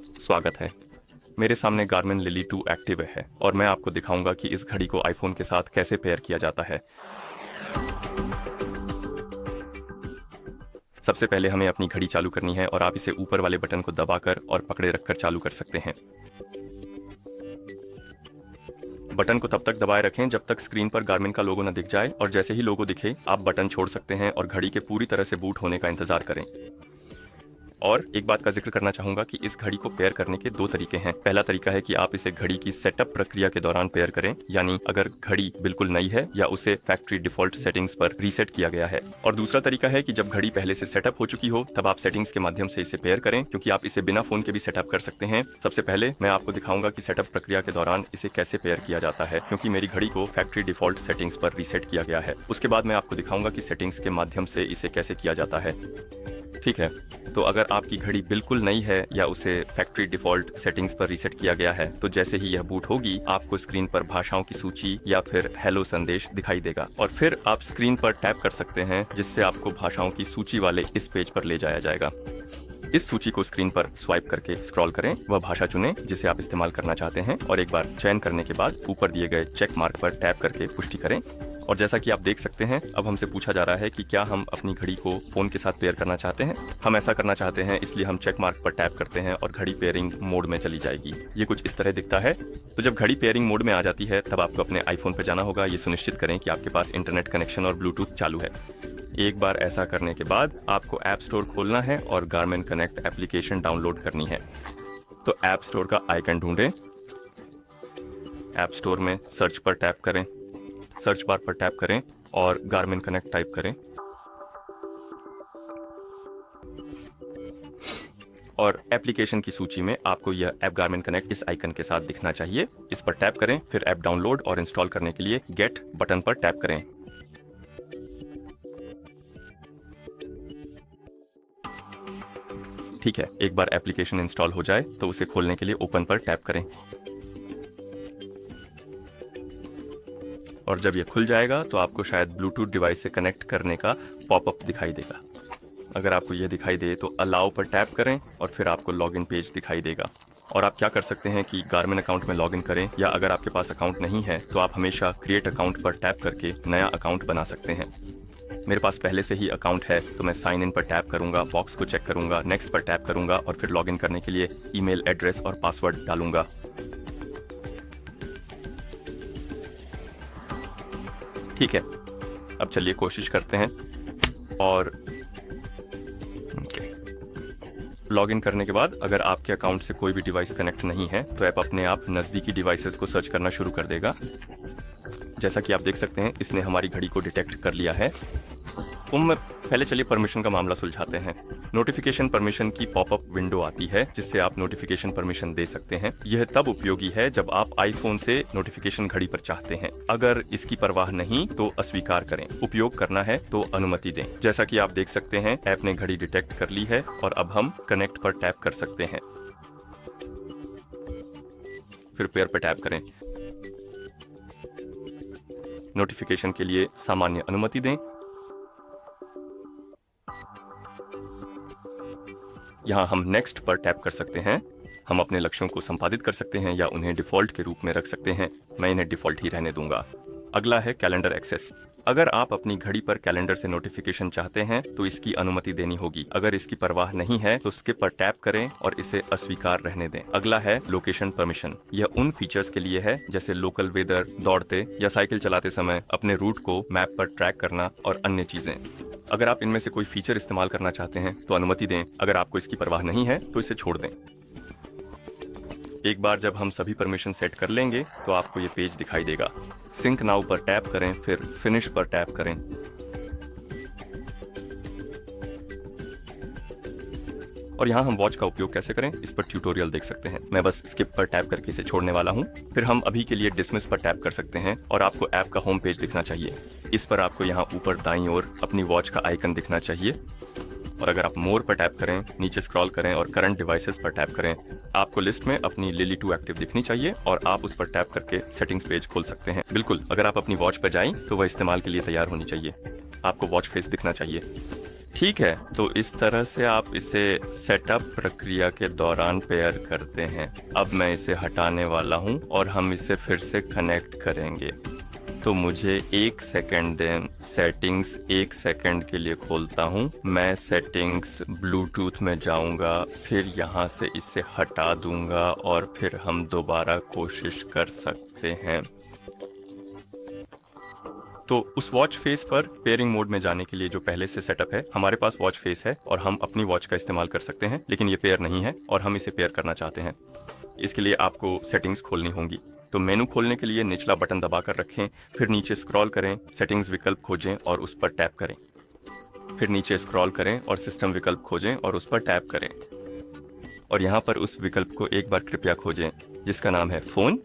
स्वागत है। मेरे सामने गारमिन लिली 2 एक्टिव है और मैं आपको दिखाऊंगा कि इस घड़ी को आईफोन के साथ कैसे पेयर किया जाता है। सबसे पहले हमें अपनी घड़ी चालू करनी है और आप इसे ऊपर वाले बटन को दबाकर और पकड़े रखकर चालू कर सकते हैं। बटन को तब तक दबाए रखें जब तक स्क्रीन पर गारमिन का लोगो न दिख जाए, और जैसे ही लोगो दिखे आप बटन छोड़ सकते हैं और घड़ी के पूरी तरह से बूट होने का इंतजार करें। और एक बात का जिक्र करना चाहूंगा कि इस घड़ी को पेयर करने के 2 तरीके हैं। पहला तरीका है कि आप इसे घड़ी की सेटअप प्रक्रिया के दौरान पेयर करें, यानी अगर घड़ी बिल्कुल नई है या उसे फैक्ट्री डिफॉल्ट सेटिंग्स पर रीसेट किया गया है। और दूसरा तरीका है कि जब घड़ी पहले से सेटअप हो चुकी हो तब आप सेटिंग्स के माध्यम से इसे पेयर करें, क्योंकि आप इसे बिना फोन के भी सेटअप कर सकते हैं। सबसे पहले मैं आपको दिखाऊंगा कि सेटअप प्रक्रिया के दौरान इसे कैसे पेयर किया जाता है, क्योंकि मेरी घड़ी को फैक्ट्री डिफॉल्ट सेटिंग्स पर रीसेट किया गया है। उसके बाद मैं आपको दिखाऊंगा कि सेटिंग्स के माध्यम से इसे कैसे किया जाता है। ठीक है, तो अगर आपकी घड़ी बिल्कुल नई है या उसे फैक्ट्री डिफॉल्ट सेटिंग्स पर रीसेट किया गया है, तो जैसे ही यह बूट होगी आपको स्क्रीन पर भाषाओं की सूची या फिर हेलो संदेश दिखाई देगा, और फिर आप स्क्रीन पर टैप कर सकते हैं जिससे आपको भाषाओं की सूची वाले इस पेज पर ले जाया जाएगा। इस सूची को स्क्रीन पर स्वाइप करके स्क्रॉल करें, वह भाषा चुनें जिसे आप इस्तेमाल करना चाहते हैं, और एक बार चयन करने के बाद ऊपर दिए गए चेक मार्क पर टैप करके पुष्टि करें। और जैसा कि आप देख सकते हैं, अब हमसे पूछा जा रहा है कि क्या हम अपनी घड़ी को फोन के साथ पेयर करना चाहते हैं। हम ऐसा करना चाहते हैं, इसलिए हम चेक मार्क पर टैप करते हैं और घड़ी पेयरिंग मोड में चली जाएगी। ये कुछ इस तरह दिखता है। तो जब घड़ी पेयरिंग मोड में आ जाती है तब आपको अपने आईफोन पर जाना होगा। ये सुनिश्चित करें कि आपके पास इंटरनेट कनेक्शन और ब्लूटूथ चालू है। एक बार ऐसा करने के बाद आपको ऐप स्टोर खोलना है और गारमिन कनेक्ट एप्लीकेशन डाउनलोड करनी है। तो ऐप स्टोर का आइकन ढूंढें, ऐप स्टोर में सर्च पर टैप करें, सर्च बार पर टैप करें और गारमिन कनेक्ट टाइप करें, और एप्लीकेशन की सूची में आपको यह ऐप गारमिन कनेक्ट इस आइकन के साथ दिखना चाहिए। इस पर टैप करें, फिर ऐप डाउनलोड और इंस्टॉल करने के लिए गेट बटन पर टैप करें। ठीक है, एक बार एप्लीकेशन इंस्टॉल हो जाए तो उसे खोलने के लिए ओपन पर टैप करें, और जब यह खुल जाएगा तो आपको शायद ब्लूटूथ डिवाइस से कनेक्ट करने का पॉपअप दिखाई देगा। अगर आपको यह दिखाई दे तो अलाउ पर टैप करें और फिर आपको लॉगिन पेज दिखाई देगा। और आप क्या कर सकते हैं कि गारमिन अकाउंट में लॉगिन करें, या अगर आपके पास अकाउंट नहीं है तो आप हमेशा क्रिएट अकाउंट पर टैप करके नया अकाउंट बना सकते हैं। मेरे पास पहले से ही अकाउंट है तो मैं साइन इन पर टैप करूंगा, बॉक्स को चेक करूंगा, नेक्स्ट पर टैप करूंगा और फिर लॉगिन करने के लिए ईमेल एड्रेस और पासवर्ड डालूंगा। ठीक है, अब चलिए कोशिश करते हैं। और लॉगिन करने के बाद अगर आपके अकाउंट से कोई भी डिवाइस कनेक्ट नहीं है तो ऐप अपने आप नज़दीकी डिवाइसेस को सर्च करना शुरू कर देगा। जैसा कि आप देख सकते हैं, इसने हमारी घड़ी को डिटेक्ट कर लिया है। पहले चलिए परमिशन का मामला सुलझाते हैं। नोटिफिकेशन परमिशन की पॉपअप विंडो आती है जिससे आप नोटिफिकेशन परमिशन दे सकते हैं। यह तब उपयोगी है जब आप आईफोन से नोटिफिकेशन घड़ी पर चाहते हैं। अगर इसकी परवाह नहीं तो अस्वीकार करें, उपयोग करना है तो अनुमति दें। जैसा कि आप देख सकते हैं, ऐप ने घड़ी डिटेक्ट कर ली है और अब हम कनेक्ट पर टैप कर सकते हैं, फिर पेयर पर टैप करें। नोटिफिकेशन के लिए सामान्य अनुमति दें। यहाँ हम नेक्स्ट पर टैप कर सकते हैं। हम अपने लक्ष्यों को संपादित कर सकते हैं या उन्हें डिफ़ॉल्ट के रूप में रख सकते हैं। मैं इन्हें डिफ़ॉल्ट ही रहने दूंगा। अगला है कैलेंडर एक्सेस। अगर आप अपनी घड़ी पर कैलेंडर से नोटिफिकेशन चाहते हैं तो इसकी अनुमति देनी होगी। अगर इसकी परवाह नहीं है तो स्किप पर टैप करें और इसे अस्वीकार रहने दें। अगला है लोकेशन परमिशन। यह उन फीचर्स के लिए है जैसे लोकल वेदर, दौड़ते या साइकिल चलाते समय अपने रूट को मैप पर ट्रैक करना और अन्य चीजें। अगर आप इनमें से कोई फीचर इस्तेमाल करना चाहते हैं तो अनुमति दें। अगर आपको इसकी परवाह नहीं है तो इसे छोड़ दें। एक बार जब हम सभी परमिशन सेट कर लेंगे तो आपको ये पेज दिखाई देगा। सिंक नाउ पर टैप करें, फिर फिनिश पर टैप करें। और यहाँ हम वॉच का उपयोग कैसे करें इस पर ट्यूटोरियल देख सकते हैं। मैं बस स्किप पर टैप करके इसे छोड़ने वाला हूँ। फिर हम अभी के लिए डिसमिस पर टैप कर सकते हैं और आपको ऐप का होम पेज दिखना चाहिए। इस पर आपको यहाँ ऊपर दाईं ओर अपनी वॉच का आइकन दिखना चाहिए, और अगर आप मोर पर टैप करें, नीचे स्क्रॉल करें और करंट डिवाइसेस पर टैप करें, आपको लिस्ट में अपनी लिली 2 एक्टिव दिखनी चाहिए और आप उस पर टैप करके सेटिंग्स पेज खोल सकते हैं। बिल्कुल, अगर आप अपनी वॉच पर जाएं तो वह इस्तेमाल के लिए तैयार होनी चाहिए। आपको वॉच फेस दिखना चाहिए। ठीक है, तो इस तरह से आप इसे सेटअप प्रक्रिया के दौरान पेयर करते हैं। अब मैं इसे हटाने वाला हूं और हम इसे फिर से कनेक्ट करेंगे। तो मुझे 1 सेकेंड दें। सेटिंग्स 1 सेकेंड के लिए खोलता हूं। मैं सेटिंग्स ब्लूटूथ में जाऊंगा, फिर यहाँ से इसे हटा दूंगा और फिर हम दोबारा कोशिश कर सकते हैं। तो उस वॉच फेस पर पेयरिंग मोड में जाने के लिए जो पहले से सेटअप है, हमारे पास वॉच फेस है और हम अपनी वॉच का इस्तेमाल कर सकते हैं, लेकिन ये पेयर नहीं है और हम इसे पेयर करना चाहते हैं। इसके लिए आपको सेटिंग्स खोलनी होंगी। तो मेनू खोलने के लिए निचला बटन दबाकर रखें, फिर नीचे स्क्रॉल करें, सेटिंग्स विकल्प खोजें और उस पर टैप करें। फिर नीचे स्क्रॉल करें और सिस्टम विकल्प खोजें और उस पर टैप करें। और यहाँ पर उस विकल्प को एक बार कृपया खोजें जिसका नाम है फ़ोन।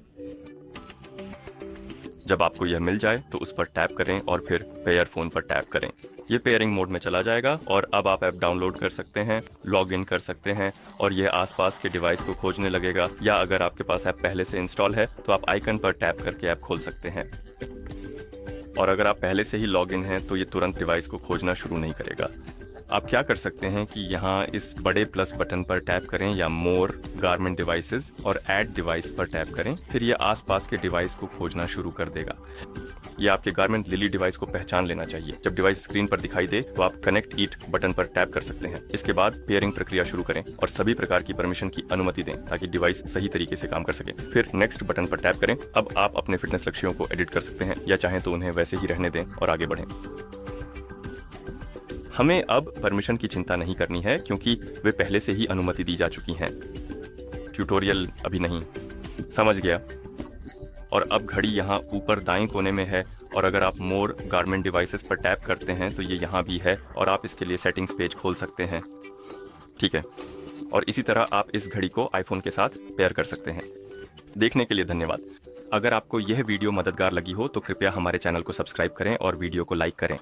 जब आपको यह मिल जाए तो उस पर टैप करें और फिर पेयर फ़ोन पर टैप करें। ये पेयरिंग मोड में चला जाएगा और अब आप ऐप डाउनलोड कर सकते हैं, लॉग इन कर सकते हैं और ये आसपास के डिवाइस को खोजने लगेगा। या अगर आपके पास ऐप पहले से इंस्टॉल है तो आप आइकन पर टैप करके ऐप खोल सकते हैं। और अगर आप पहले से ही लॉग इन हैं तो ये तुरंत डिवाइस को खोजना शुरू नहीं करेगा। आप क्या कर सकते हैं कि यहाँ इस बड़े प्लस बटन पर टैप करें या मोर गारमेंट डिवाइसेस और ऐड डिवाइस पर टैप करें। फिर ये आसपास के डिवाइस को खोजना शुरू कर देगा। ये आपके गारमेंट लिली डिवाइस को पहचान लेना चाहिए। जब डिवाइस स्क्रीन पर दिखाई दे तो आप कनेक्ट इट बटन पर टैप कर सकते हैं। इसके बाद पेयरिंग प्रक्रिया शुरू करें और सभी प्रकार की परमिशन की अनुमति दें ताकि डिवाइस सही तरीके से काम कर सके। फिर नेक्स्ट बटन पर टैप करें। अब आप अपने फिटनेस लक्ष्यों को एडिट कर सकते हैं या चाहें तो उन्हें वैसे ही रहने दें और आगे बढ़ें। हमें अब परमिशन की चिंता नहीं करनी है क्योंकि वे पहले से ही अनुमति दी जा चुकी हैं। ट्यूटोरियल अभी नहीं, समझ गया। और अब घड़ी यहाँ ऊपर दाएं कोने में है और अगर आप मोर गारमेंट डिवाइसेस पर टैप करते हैं तो ये यहाँ भी है और आप इसके लिए सेटिंग्स पेज खोल सकते हैं। ठीक है, और इसी तरह आप इस घड़ी को आईफोन के साथ पेयर कर सकते हैं। देखने के लिए धन्यवाद। अगर आपको यह वीडियो मददगार लगी हो तो कृपया हमारे चैनल को सब्सक्राइब करें और वीडियो को लाइक करें।